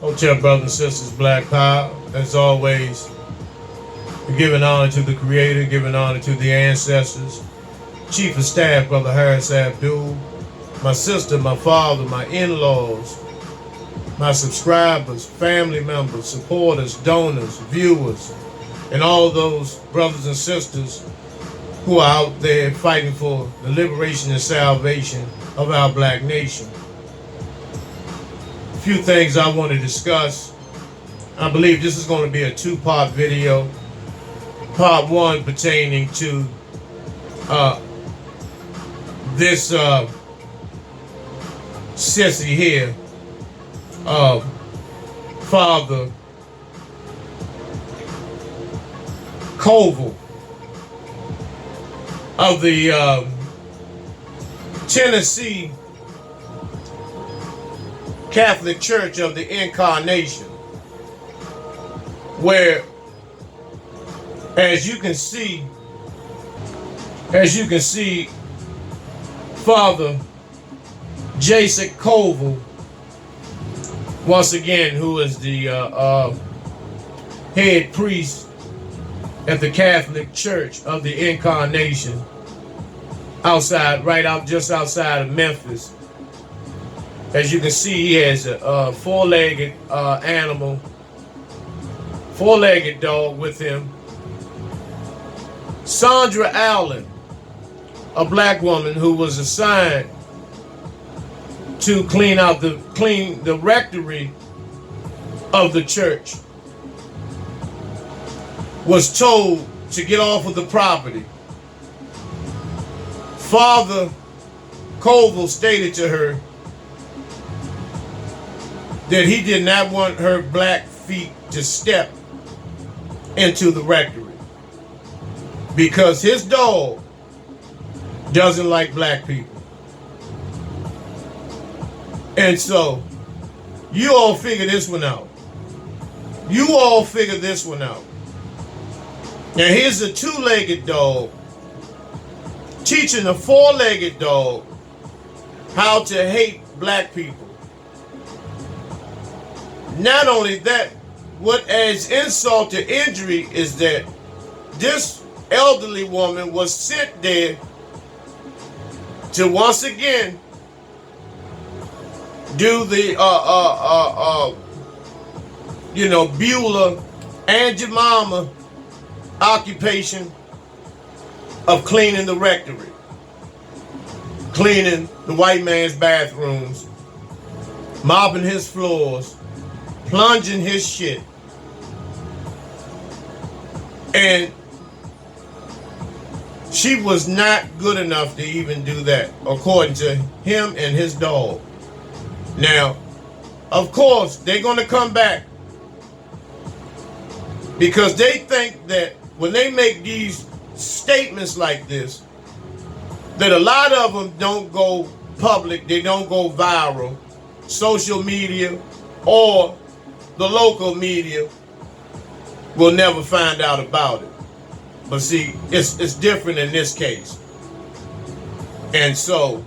Hotel brothers and sisters, Black Power. As always, giving honor to the Creator, giving honor to the ancestors. Chief of Staff, Brother Harris Abdul. My sister, my father, my in-laws, my subscribers, family members, supporters, donors, viewers, and all those brothers and sisters who are out there fighting for the liberation and salvation of our black nation. A few things I want to discuss. I believe this is going to be a two-part video. Part one pertaining to this sissy here, Father Koval of the Tennessee Catholic Church of the Incarnation, where, as you can see, Father Jason Koval, once again, who is the head priest at the Catholic Church of the Incarnation, just outside of Memphis. As you can see, he has a four-legged dog with him. Sandra Allen, a black woman who was assigned to clean the rectory of the church, was told to get off of the property. Father Koval stated to her that he did not want her black feet to step into the rectory because his dog doesn't like black people. And so, you all figure this one out. Now here's a two-legged dog teaching a four-legged dog how to hate black people. Not only that, what adds insult to injury is that this elderly woman was sent there to once again do the Beulah and Jemima occupation of cleaning the rectory, cleaning the white man's bathrooms, mopping his floors, plunging his shit. And she was not good enough to even do that, according to him and his dog. Now, of course, they're going to come back because they think that when they make these statements like this, that a lot of them don't go public, they don't go viral, social media or the local media will never find out about it. But see, it's different in this case. And so,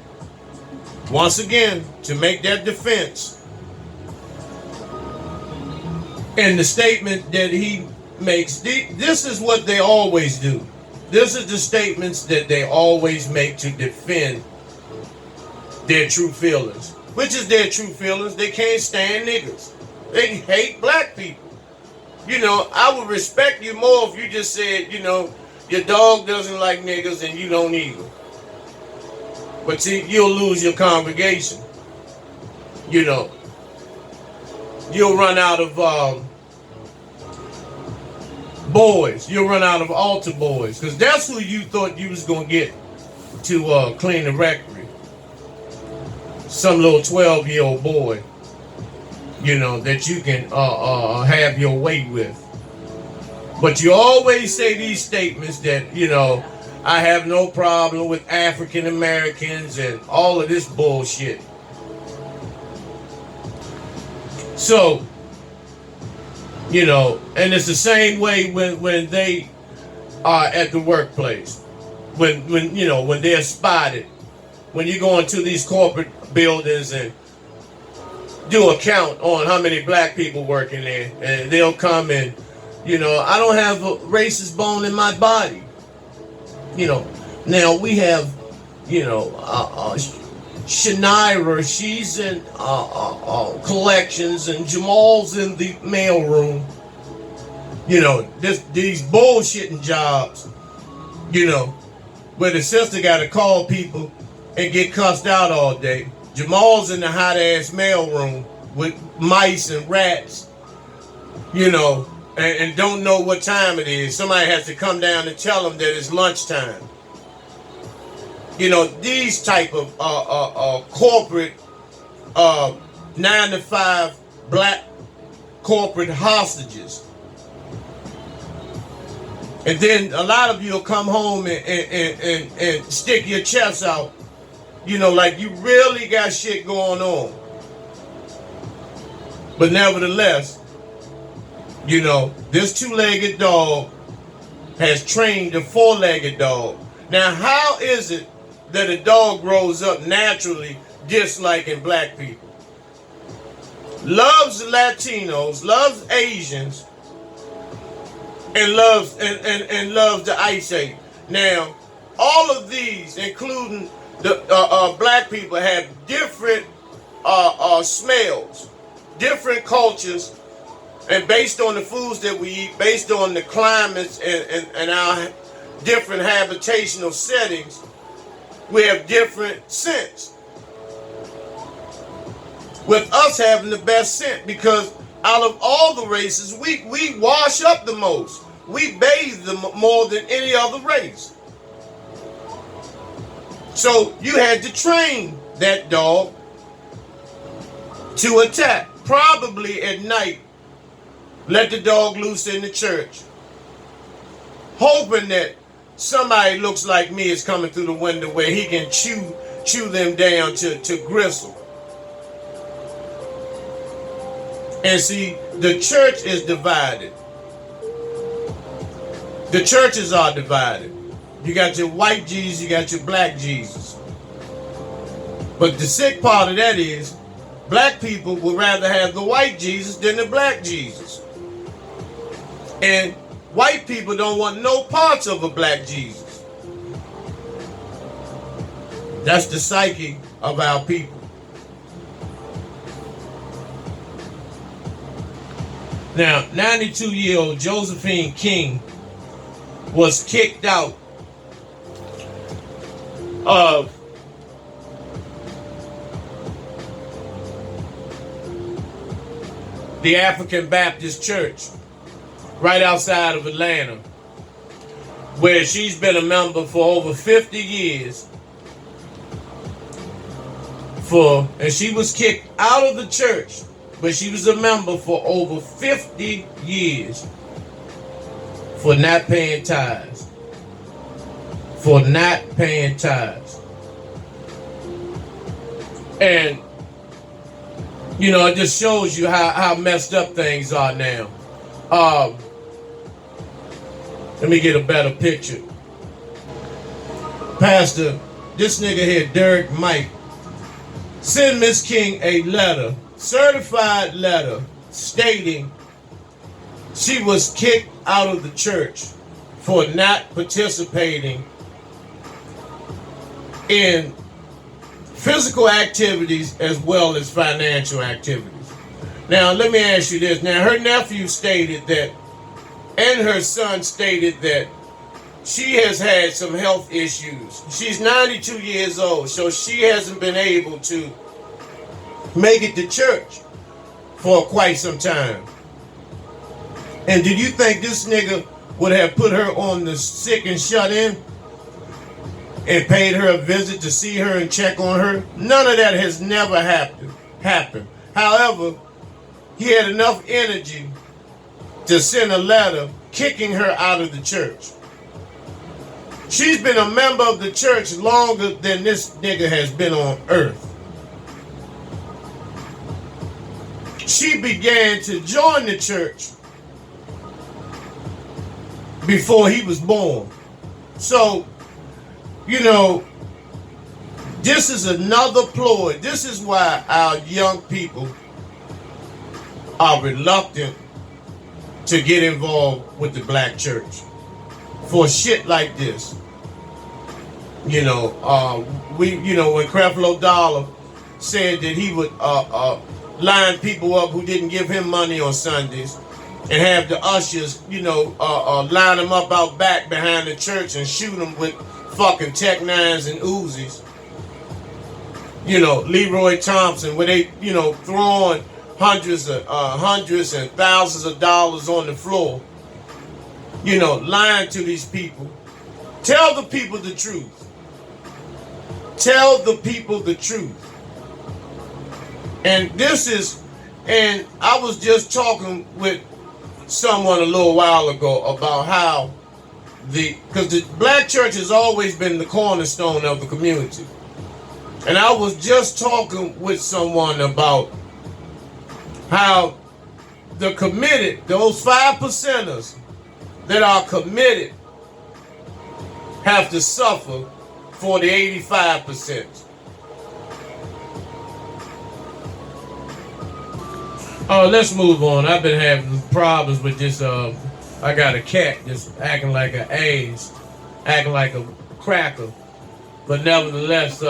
once again, to make that defense, and the statement that he makes, this is what they always do. This is the statements that they always make to defend their true feelings. Which is their true feelings? They can't stand niggas. They hate black people. I would respect you more if you just said, your dog doesn't like niggas and you don't either. But see, you'll lose your congregation. You'll run out of boys. You'll run out of altar boys. Because that's who you thought you was going to get to clean the rectory. Some little 12-year-old boy, that you can have your way with. But you always say these statements that, I have no problem with African Americans and all of this bullshit. So, and it's the same way when they are at the workplace. When they're spotted. When you go into these corporate buildings and do a count on how many black people working there, and they'll come and, I don't have a racist bone in my body. Now we have, Shania, she's in collections, and Jamal's in the mail room. These bullshitting jobs, where the sister got to call people and get cussed out all day. Jamal's in the hot ass mail room with mice and rats, and don't know what time it is. Somebody has to come down and tell them that it's lunchtime. These type of corporate 9-to-5 black corporate hostages. And then a lot of you will come home and stick your chest out, like you really got shit going on. But nevertheless, this two-legged dog has trained a four-legged dog. Now, how is it that a dog grows up naturally disliking black people? Loves Latinos, loves Asians, and loves the Ice Age. Now, all of these, including the black people, have different smells, different cultures, and based on the foods that we eat, based on the climates and our different habitational settings, we have different scents. With us having the best scent, because out of all the races, we wash up the most. We bathe them more than any other race. So you had to train that dog to attack. Probably at night, let the dog loose in the church, hoping that somebody looks like me is coming through the window where he can chew them down to gristle. And see, the church is divided. The churches are divided. You got your white Jesus, you got your black Jesus. But the sick part of that is, black people would rather have the white Jesus than the black Jesus. And white people don't want no parts of a black Jesus. That's the psyche of our people. Now, 92-year-old Josephine King was kicked out of the African Baptist Church right outside of Atlanta, where she's been a member for over 50 years. And she was kicked out of the church, but she was a member for over 50 years for not paying tithes. For not paying tithes. And, it just shows you how messed up things are now. Let me get a better picture. Pastor, this nigga here, Derek Mike, send Miss King a letter, certified letter, stating she was kicked out of the church for not participating in physical activities as well as financial activities. Now, let me ask you this. Now, her nephew stated that, and her son stated that she has had some health issues. She's 92 years old, so she hasn't been able to make it to church for quite some time. And do you think this nigga would have put her on the sick and shut in and paid her a visit to see her and check on her? None of that has never happened. However, he had enough energy to send a letter kicking her out of the church. She's been a member of the church longer than this nigga has been on earth. She began to join the church before he was born. So, this is another ploy. This is why our young people are reluctant to get involved with the black church for shit like this. You know, when Creflo Dollar said that he would line people up who didn't give him money on Sundays and have the ushers, line them up out back behind the church and shoot them with fucking Tech 9s and Uzis. Leroy Thompson, where they, throwing hundreds and thousands of dollars on the floor, lying to these people. Tell the people the truth. Tell the people the truth. And I was just talking with someone a little while ago about how because the black church has always been the cornerstone of the community. And I was just talking with someone about how those 5%ers that are committed have to suffer for the 85%. Let's move on. I've been having problems with this. I got a cat just acting like an ass, acting like a cracker. But nevertheless,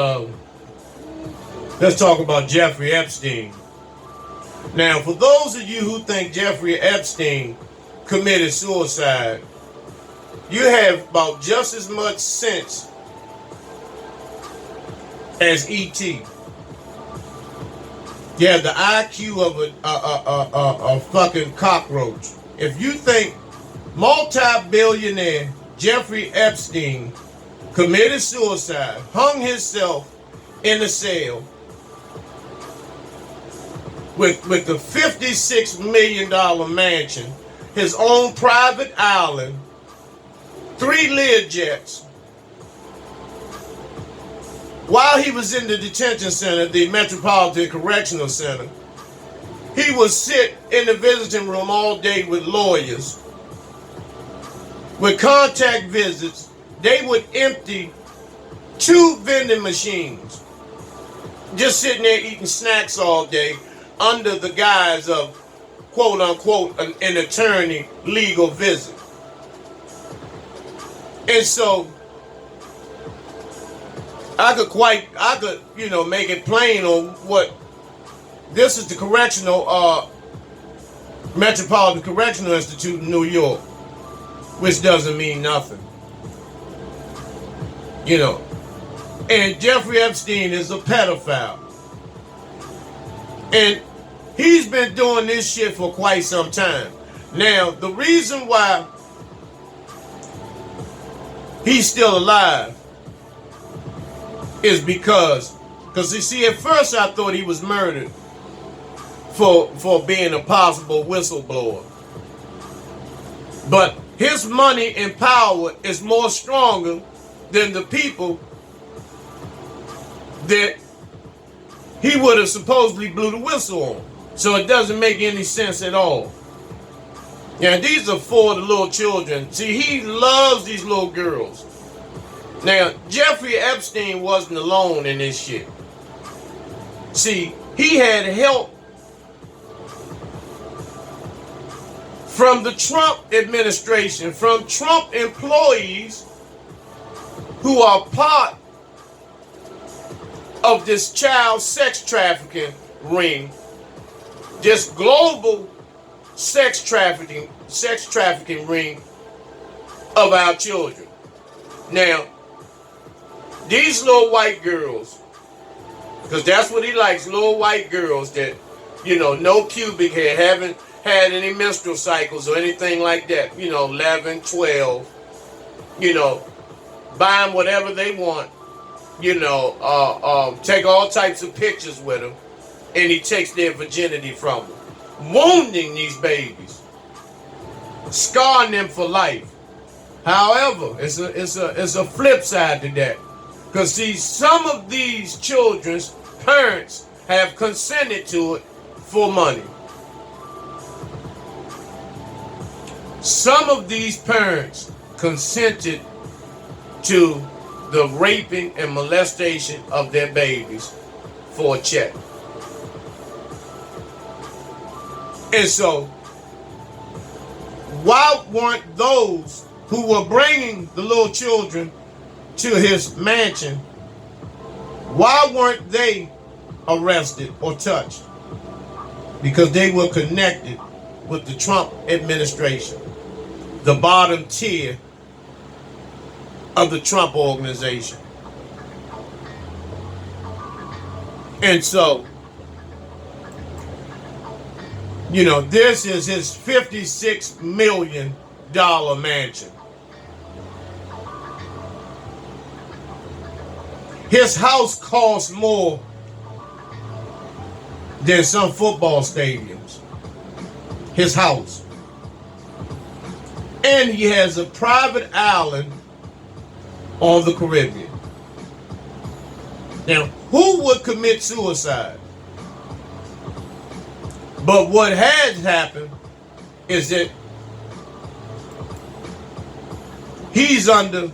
let's talk about Jeffrey Epstein. Now, for those of you who think Jeffrey Epstein committed suicide, you have about just as much sense as E.T. You have the IQ of a fucking cockroach. If you think multi-billionaire Jeffrey Epstein committed suicide, hung himself in a cell with the $56 million mansion, his own private island, 3 Learjets, while he was in the detention center, the Metropolitan Correctional Center, he would sit in the visiting room all day with lawyers, with contact visits. They would empty 2 vending machines, just sitting there eating snacks all day under the guise of, quote unquote, an attorney legal visit. And so I could make it plain on what this is. The Metropolitan Correctional Institute in New York, which doesn't mean nothing. And Jeffrey Epstein is a pedophile. And he's been doing this shit for quite some time. Now, the reason why he's still alive is because you see, at first I thought he was murdered for being a possible whistleblower. But his money and power is more stronger than the people that he would have supposedly blew the whistle on. So it doesn't make any sense at all. Yeah, these are 4 of the little children. See, he loves these little girls. Now, Jeffrey Epstein wasn't alone in this shit. See, he had help from the Trump administration, from Trump employees who are part of this child sex trafficking ring, this global sex trafficking ring of our children. Now, these little white girls, because that's what he likes, little white girls that, no pubic hair, haven't had any menstrual cycles or anything like that, 11, 12, buy them whatever they want, take all types of pictures with them, and he takes their virginity from them, wounding these babies, scarring them for life. However, it's a flip side to that. Because see, some of these children's parents have consented to it for money. Some of these parents consented to the raping and molestation of their babies for a check. And so, why weren't those who were bringing the little children to his mansion, why weren't they arrested or touched? Because they were connected with the Trump administration, the bottom tier of the Trump organization. And so, you know, this is his $56 million mansion. His house costs more than some football stadiums. His house. And he has a private island on the Caribbean. Now, who would commit suicide? But what has happened is that he's under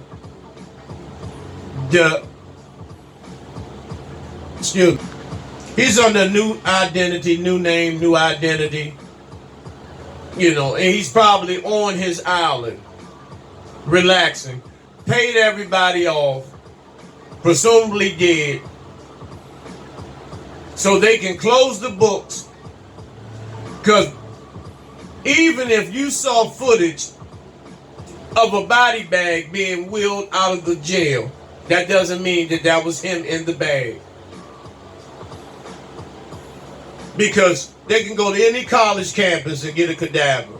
he's under new identity, new name, new identity. You know, and he's probably on his island, relaxing, paid everybody off, presumably dead, so they can close the books. Because even if you saw footage of a body bag being wheeled out of the jail, that doesn't mean that that was him in the bag. Because they can go to any college campus and get a cadaver,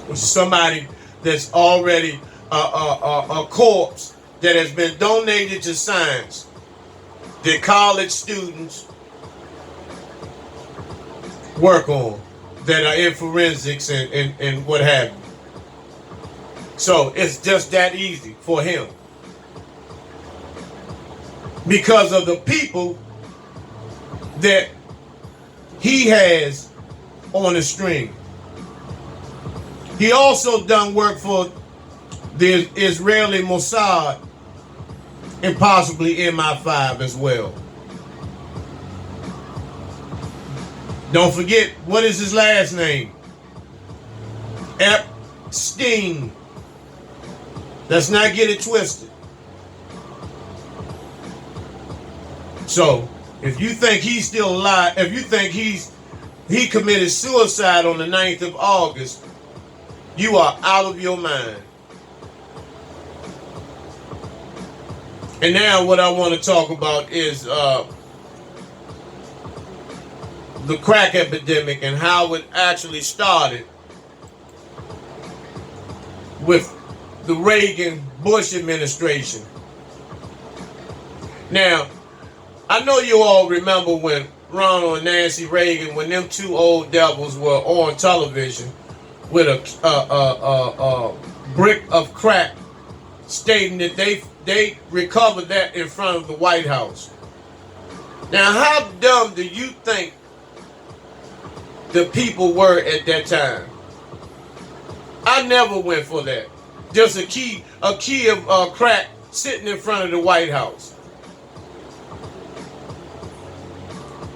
which is somebody that's already a corpse that has been donated to science, that college students work on, that are in forensics and what have you. So it's just that easy for him because of the people that he has on the string. He also done work for the Israeli Mossad and possibly MI5 as well. Don't forget, what is his last name? Epstein. Let's not get it twisted. So, if you think he's still alive, if you think he committed suicide on the 9th of August, you are out of your mind. And now what I want to talk about is the crack epidemic and how it actually started with the Reagan-Bush administration. Now, I know you all remember when Ronald and Nancy Reagan, when them two old devils were on television with a brick of crack, stating that they recovered that in front of the White House. Now, how dumb do you think the people were at that time? I never went for that. Just a key of crack sitting in front of the White House.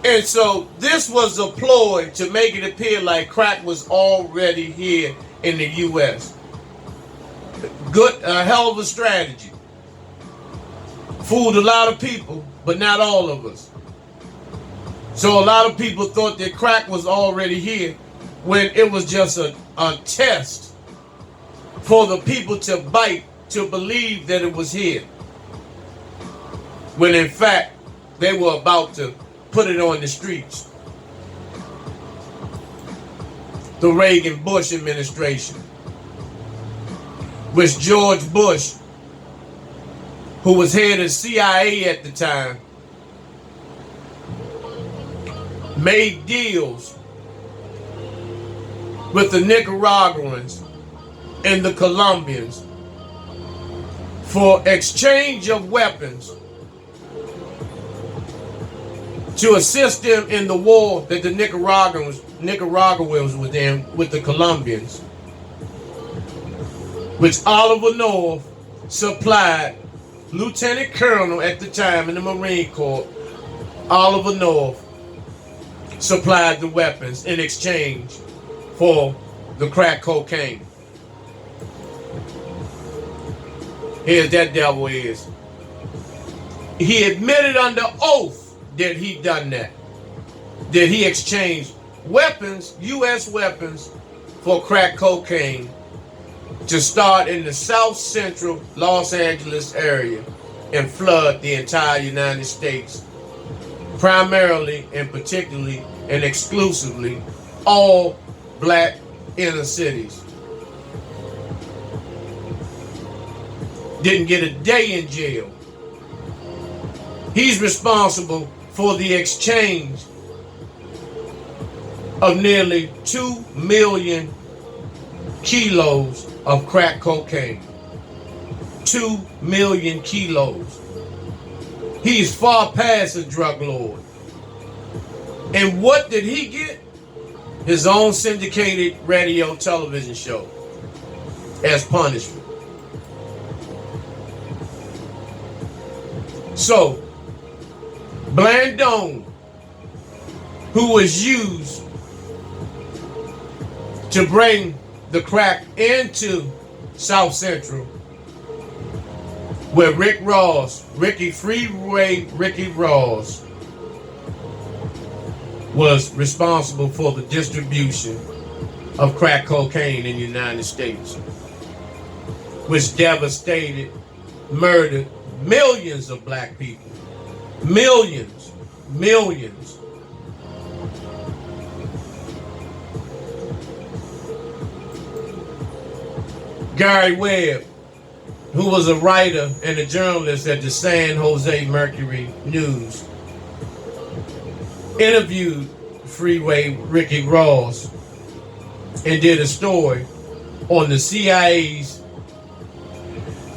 And so this was a ploy to make it appear like crack was already here in the U.S. A hell of a strategy. Fooled a lot of people, but not all of us. So a lot of people thought that crack was already here when it was just a test for the people to bite, to believe that it was here. When in fact, they were about to put it on the streets. The Reagan-Bush administration, which George Bush, who was head of CIA at the time, made deals with the Nicaraguans and the Colombians for exchange of weapons to assist them in the war that the Nicaraguans were in with the Colombians, which Oliver North supplied. Lieutenant Colonel at the time in the Marine Corps, Oliver North, supplied the weapons in exchange for the crack cocaine. Here that devil is. He admitted under oath that he done that. That he exchanged weapons, U.S. weapons, for crack cocaine to start in the south central Los Angeles area and flood the entire United States, primarily and particularly and exclusively all black inner cities. Didn't get a day in jail. He's responsible for the exchange of nearly 2 million kilos of crack cocaine. 2 million kilos. He's far past a drug lord. And what did he get? His own syndicated radio television show as punishment. So, Blandone, who was used to bring the crack into South Central, where Ricky Ross, was responsible for the distribution of crack cocaine in the United States, which devastated, murdered millions of black people. Millions. Gary Webb, who was a writer and a journalist at the San Jose Mercury News, interviewed Freeway Ricky Ross and did a story on the CIA's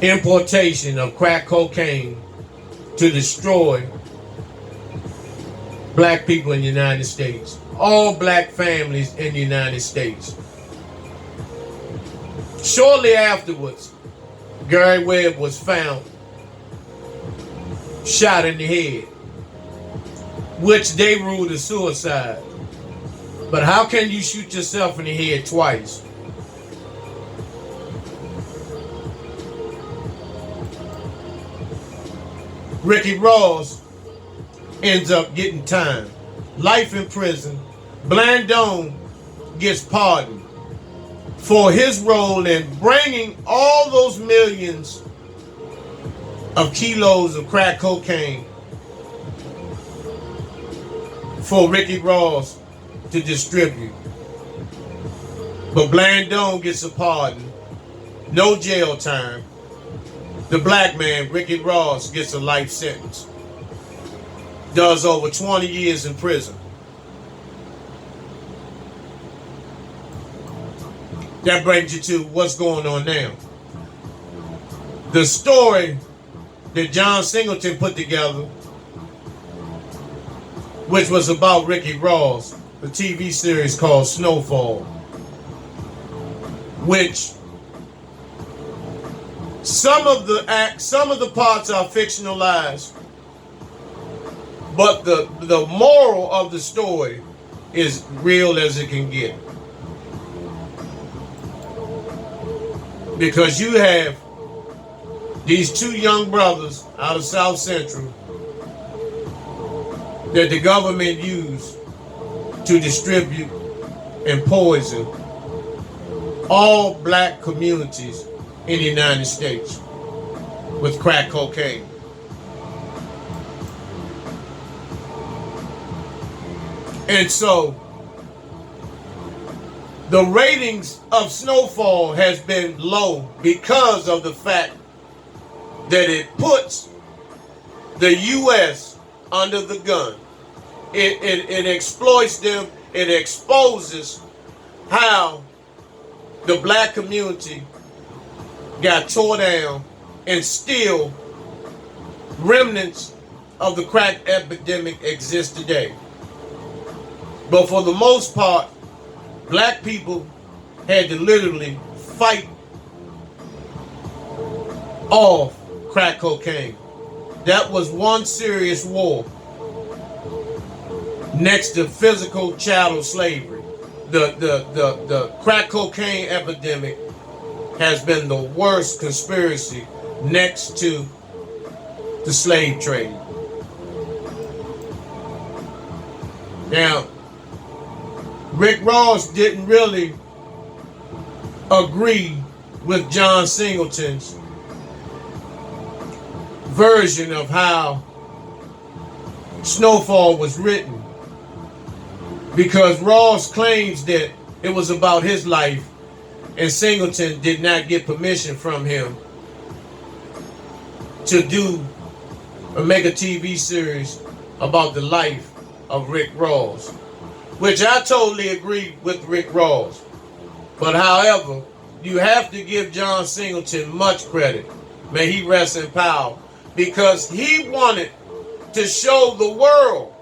importation of crack cocaine to destroy black people in the United States, all black families in the United States. Shortly afterwards, Gary Webb was found shot in the head, which they ruled as suicide. But how can you shoot yourself in the head twice? Ricky Ross ends up getting time, life in prison. Blandone gets pardoned for his role in bringing all those millions of kilos of crack cocaine for Ricky Ross to distribute. But Blandone gets a pardon, no jail time. The black man, Ricky Ross, gets a life sentence. Does over 20 years in prison. That brings you to what's going on now. The story that John Singleton put together, which was about Ricky Ross, the TV series called Snowfall, which some of the parts are fictionalized, but the moral of the story is real as it can get. Because you have these two young brothers out of South Central that the government used to distribute and poison all black communities in the United States with crack cocaine. And so the ratings of Snowfall has been low because of the fact that it puts the U.S. under the gun. It exploits them. It exposes how the black community got tore down, and still remnants of the crack epidemic exist today. But for the most part, black people had to literally fight off crack cocaine. That was one serious war. next to physical chattel slavery. The crack cocaine epidemic has been the worst conspiracy next to the slave trade. Now, Rick Ross didn't really agree with John Singleton's version of how Snowfall was written, because Ross claims that it was about his life and Singleton did not get permission from him to do or make a TV series about the life of Rick Ross, which I totally agree with Rick Ross. But however, you have to give John Singleton much credit, may he rest in power, because he wanted to show the world,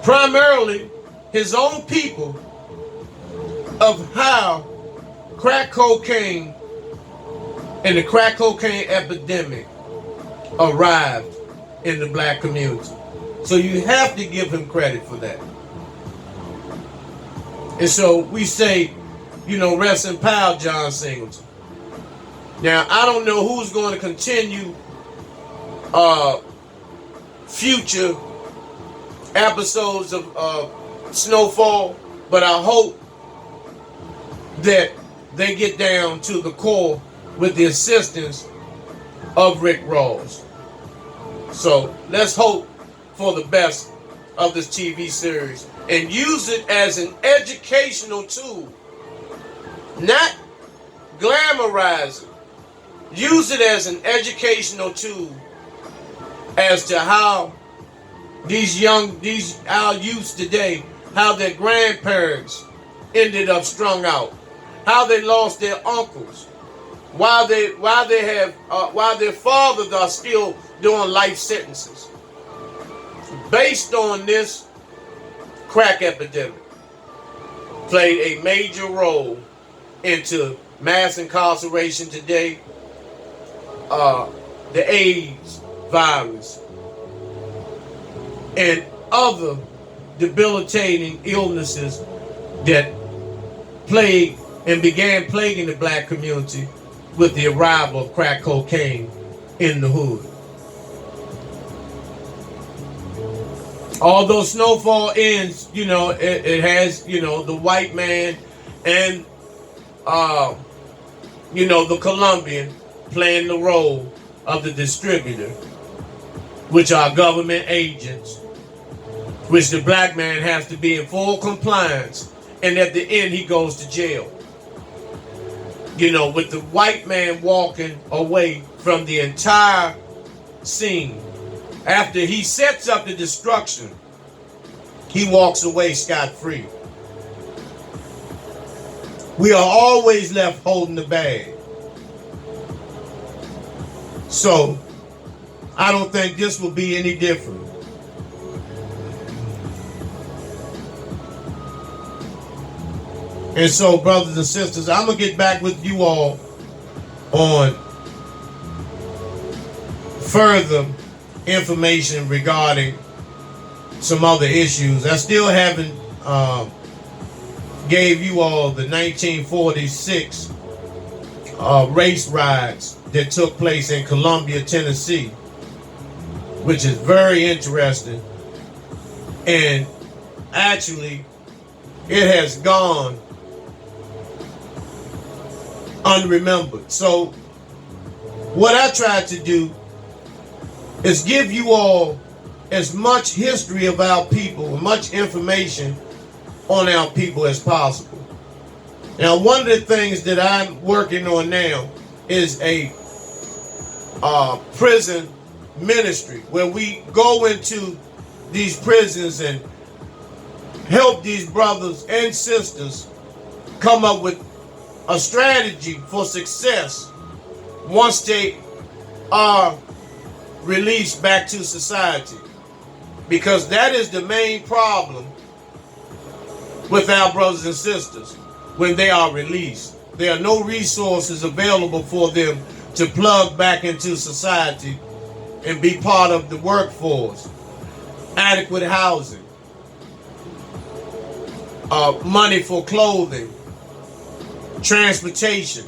primarily his own people, of how crack cocaine and the crack cocaine epidemic arrived in the black community. So you have to give him credit for that. And so we say, rest in power, John Singleton. Now, I don't know who's going to continue future episodes of Snowfall, but I hope that they get down to the core with the assistance of Rick Ross. So let's hope for the best of this TV series and use it as an educational tool, not glamorize it. Use it as an educational tool as to how our youths today, how their grandparents ended up strung out, how they lost their uncles, while their fathers are still doing life sentences based on this crack epidemic. Played a major role into mass incarceration today, the AIDS virus, and other debilitating illnesses that plague and began plaguing the black community with the arrival of crack cocaine in the hood. Although Snowfall ends, it has, the white man and, the Colombian playing the role of the distributor, which are government agents, which the black man has to be in full compliance, and at the end he goes to jail. With the white man walking away from the entire scene. After he sets up the destruction, he walks away scot-free. We are always left holding the bag. So, I don't think this will be any different. And so, brothers and sisters, I'm going to get back with you all on further information regarding some other issues. I still haven't gave you all the 1946 race riots that took place in Columbia, Tennessee, which is very interesting. And actually, it has gone unremembered. So what I tried to do is give you all as much history of our people, as much information on our people as possible. Now, one of the things that I'm working on now is a prison ministry where we go into these prisons and help these brothers and sisters come up with a strategy for success once they are released back to society. Because that is the main problem with our brothers and sisters when they are released. There are no resources available for them to plug back into society and be part of the workforce. adequate housing, money for clothing, transportation,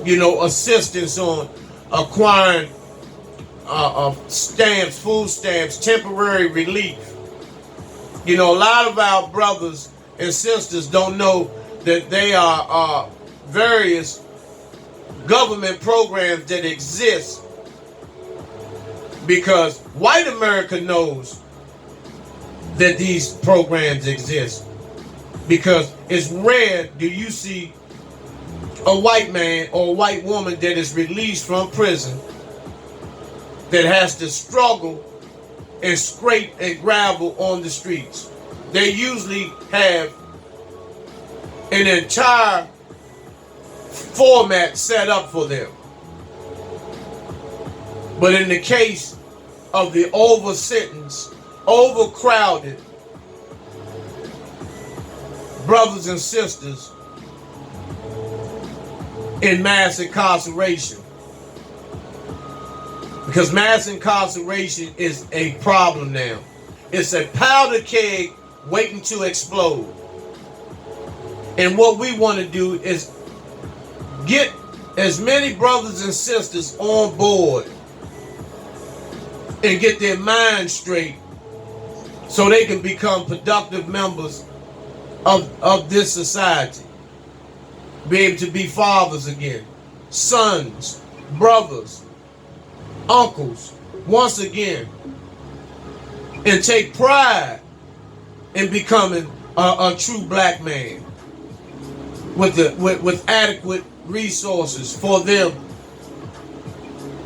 assistance on acquiring stamps, food stamps, temporary relief. A lot of our brothers and sisters don't know that they are various government programs that exist, because white America knows that these programs exist, because it's rare do you see a white man or a white woman that is released from prison that has to struggle and scrape and gravel on the streets. They usually have an entire format set up for them. But in the case of the over-sentenced, overcrowded brothers and sisters in mass incarceration, because mass incarceration is a problem now. It's a powder keg waiting to explode. And what we want to do is get as many brothers and sisters on board and get their minds straight so they can become productive members of this society. Be able to be fathers again, sons, brothers, uncles, once again, and take pride in becoming a true black man with adequate resources for them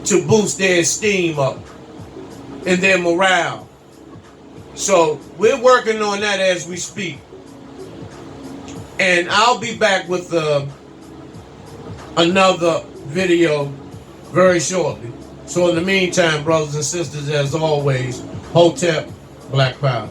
to boost their esteem up and their morale. So we're working on that as we speak. And I'll be back with another video very shortly. So in the meantime, brothers and sisters, as always, Hotep, Black Power.